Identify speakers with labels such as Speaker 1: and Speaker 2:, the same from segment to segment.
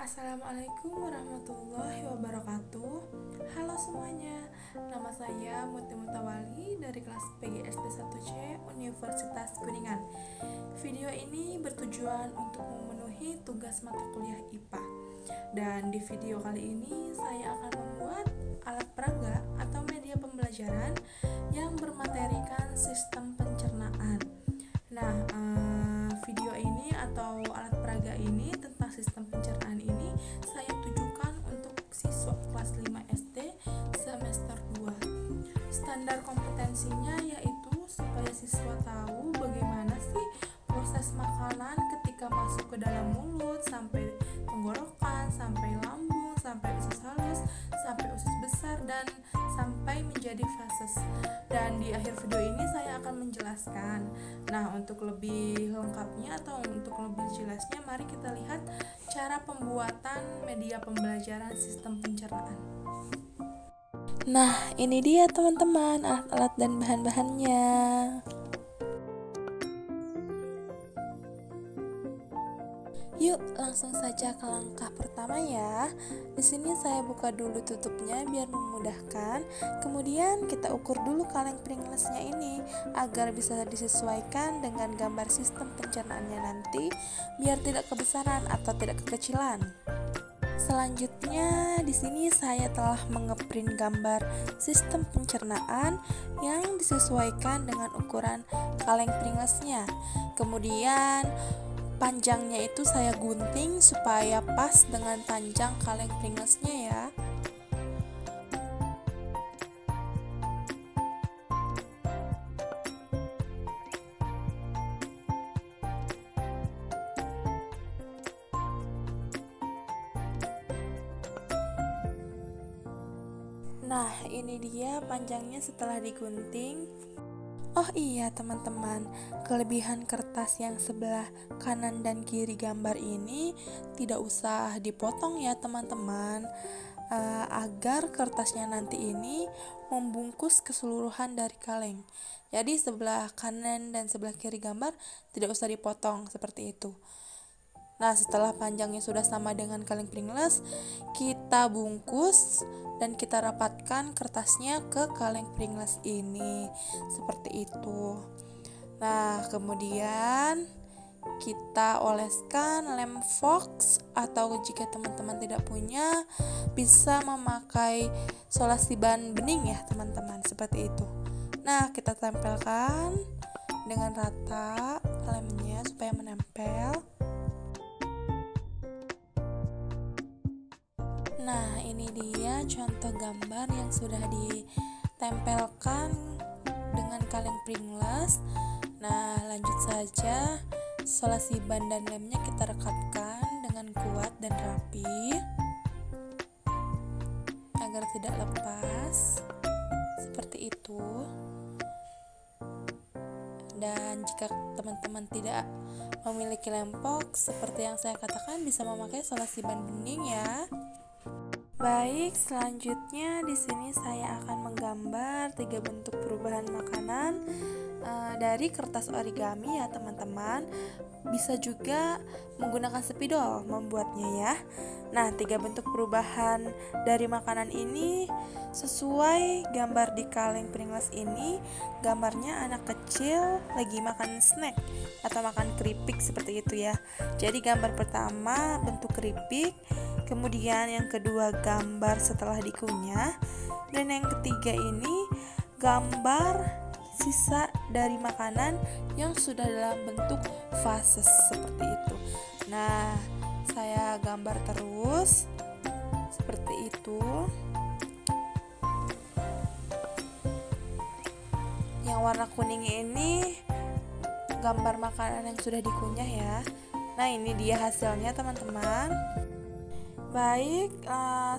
Speaker 1: Assalamualaikum warahmatullahi wabarakatuh. Halo semuanya, nama saya Muti Mutawali dari kelas PGSD 1C Universitas Kuningan. Video ini bertujuan untuk memenuhi tugas mata kuliah IPA. Dan di video kali ini saya akan membuat alat peraga atau media pembelajaran yang bermaterikan sistem pencernaan. Nah, video ini atau alat peraga ini tentang sistem pencernaan ini saya tujukan untuk siswa kelas 5 SD semester 2. Standar kompetensinya yaitu supaya siswa tahu bagaimana sih proses makanan ketika masuk ke dalam mulut sampai tenggorokan, sampai lambung, sampai usus halus, sampai usus besar dan sampai menjadi fases. Dan di akhir video ini saya akan menjelaskan. Nah, untuk lebih lengkapnya atau untuk lebih jelasnya, mari kita lihat cara pembuatan media pembelajaran sistem pencernaan. Nah, ini dia teman-teman alat-alat dan bahan-bahannya. Yuk, langsung saja ke langkah pertama ya. Di sini saya buka dulu tutupnya biar memudahkan. Kemudian kita ukur dulu kaleng Pringlesnya ini agar bisa disesuaikan dengan gambar sistem pencernaannya nanti, biar tidak kebesaran atau tidak kekecilan. Selanjutnya di sini saya telah mengeprint gambar sistem pencernaan yang disesuaikan dengan ukuran kaleng Pringlesnya. Kemudian panjangnya itu saya gunting supaya pas dengan panjang kaleng Pringlesnya ya. Nah, ini dia panjangnya setelah digunting. Oh iya teman-teman, kelebihan kertas yang sebelah kanan dan kiri gambar ini tidak usah dipotong ya teman-teman, agar kertasnya nanti ini membungkus keseluruhan dari kaleng. Jadi sebelah kanan dan sebelah kiri gambar tidak usah dipotong seperti itu. Nah, setelah panjangnya sudah sama dengan kaleng Pringles, kita bungkus dan kita rapatkan kertasnya ke kaleng Pringles ini seperti itu. Nah, kemudian kita oleskan lem Fox, atau jika teman-teman tidak punya bisa memakai solasi ban bening ya teman-teman, seperti itu. Nah, kita tempelkan dengan rata lemnya supaya menempel. Nah, ini dia contoh gambar yang sudah ditempelkan dengan kaleng Pringles. Nah, lanjut saja, solasi ban dan lemnya kita rekatkan dengan kuat dan rapi agar tidak lepas, seperti itu. Dan jika teman-teman tidak memiliki lem Fox, seperti yang saya katakan, bisa memakai solasi ban bening ya. Baik, selanjutnya di sini saya akan menggambar 3 bentuk perubahan makanan dari kertas origami ya teman-teman. Bisa juga menggunakan spidol membuatnya ya. Nah, 3 bentuk perubahan dari makanan ini sesuai gambar di kaleng Pringles ini. Gambarnya anak kecil lagi makan snack atau makan keripik seperti itu ya. Jadi gambar pertama bentuk keripik, kemudian yang kedua gambar setelah dikunyah, dan yang ketiga ini gambar sisa dari makanan yang sudah dalam bentuk fases seperti itu. Nah, saya gambar terus seperti itu. Yang warna kuning ini gambar makanan yang sudah dikunyah ya. Nah, ini dia hasilnya teman-teman. Baik,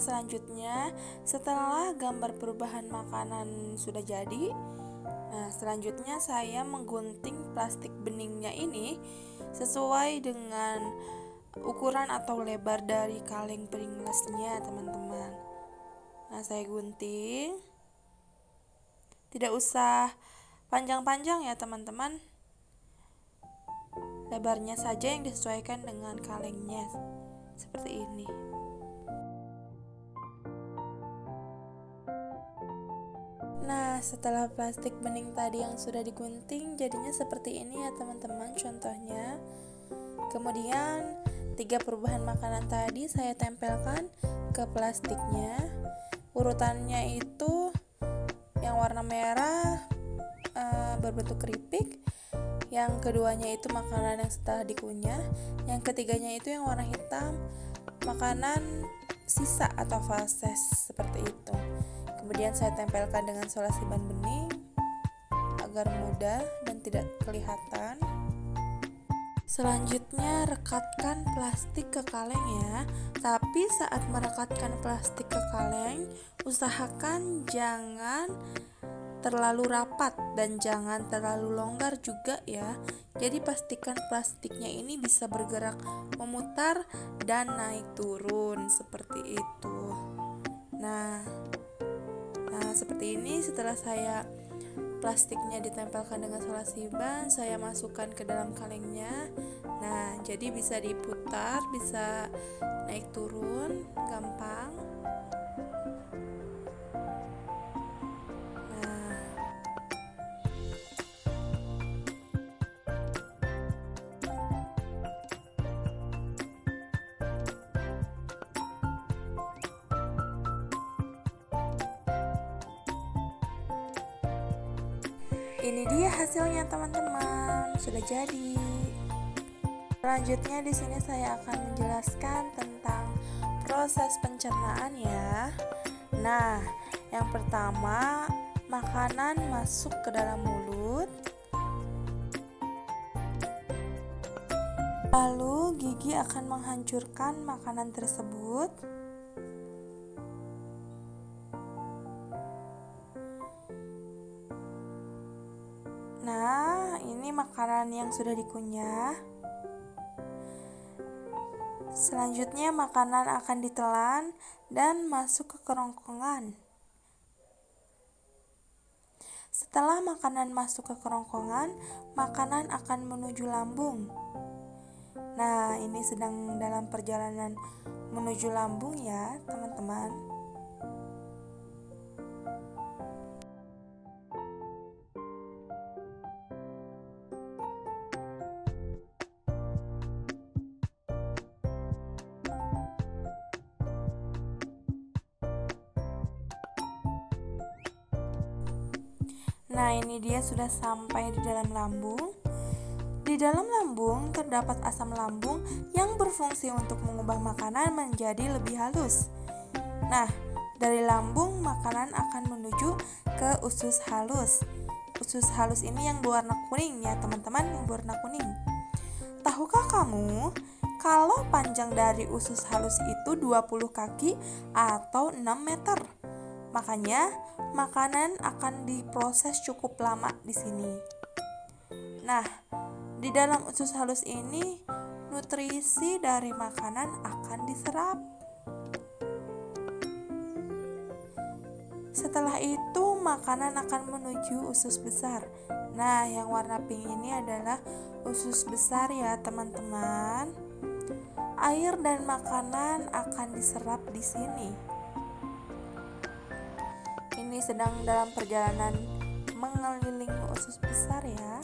Speaker 1: selanjutnya setelah gambar perubahan makanan sudah jadi, nah selanjutnya saya menggunting plastik beningnya ini sesuai dengan ukuran atau lebar dari kaleng Pringlesnya teman-teman. Nah, saya gunting, tidak usah panjang-panjang ya teman-teman, lebarnya saja yang disesuaikan dengan kalengnya. seperti ini. Nah, setelah plastik bening tadi yang sudah digunting, jadinya seperti ini ya teman-teman contohnya. Kemudian 3 perubahan makanan tadi saya tempelkan ke plastiknya. Urutannya itu yang warna merah berbentuk keripik, yang keduanya itu makanan yang setelah dikunyah, yang ketiganya itu yang warna hitam, makanan sisa atau fases seperti itu. Kemudian saya tempelkan dengan solasi ban bening agar mudah dan tidak kelihatan. Selanjutnya rekatkan plastik ke kaleng ya. Tapi saat merekatkan plastik ke kaleng, usahakan jangan terlalu rapat dan jangan terlalu longgar juga ya. Jadi pastikan plastiknya ini bisa bergerak memutar dan naik turun seperti itu. Nah, seperti ini. Setelah saya plastiknya ditempelkan dengan solasi ban, saya masukkan ke dalam kalengnya. Nah, jadi bisa diputar, bisa naik turun gampang. Ini dia hasilnya teman-teman, sudah jadi. Selanjutnya di sini saya akan menjelaskan tentang proses pencernaan ya. Nah, yang pertama, makanan masuk ke dalam mulut. Lalu gigi akan menghancurkan makanan tersebut. Nah, ini makanan yang sudah dikunyah. Selanjutnya makanan akan ditelan dan masuk ke kerongkongan. Setelah makanan masuk ke kerongkongan, makanan akan menuju lambung. Nah, ini sedang dalam perjalanan menuju lambung ya, teman-teman. Nah, ini dia sudah sampai di dalam lambung. Di dalam lambung terdapat asam lambung yang berfungsi untuk mengubah makanan menjadi lebih halus. Nah, dari lambung makanan akan menuju ke usus halus. Usus halus ini yang berwarna kuning ya teman-teman, yang berwarna kuning. Tahukah kamu kalau panjang dari usus halus itu 20 kaki atau 6 meter? Makanya makanan akan diproses cukup lama di sini. Nah, di dalam usus halus ini nutrisi dari makanan akan diserap. Setelah itu makanan akan menuju usus besar. Nah, yang warna pink ini adalah usus besar ya teman-teman. Air dan makanan akan diserap di sini. Ini sedang dalam perjalanan mengelilingi usus besar ya.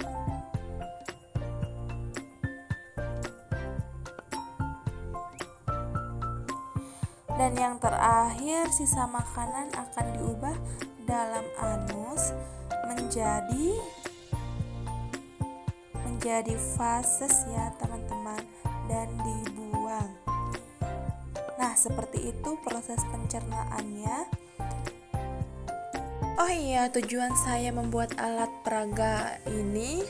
Speaker 1: Dan yang terakhir, sisa makanan akan diubah dalam anus menjadi fases ya teman-teman, dan dibuang. Nah, seperti itu proses pencernaannya. Oh iya, tujuan saya membuat alat peraga ini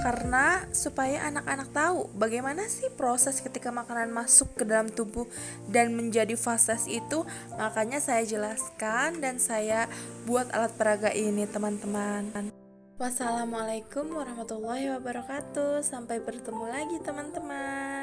Speaker 1: karena supaya anak-anak tahu bagaimana sih proses ketika makanan masuk ke dalam tubuh dan menjadi fases itu. Makanya saya jelaskan dan saya buat alat peraga ini teman-teman. Wassalamualaikum warahmatullahi wabarakatuh. Sampai bertemu lagi teman-teman.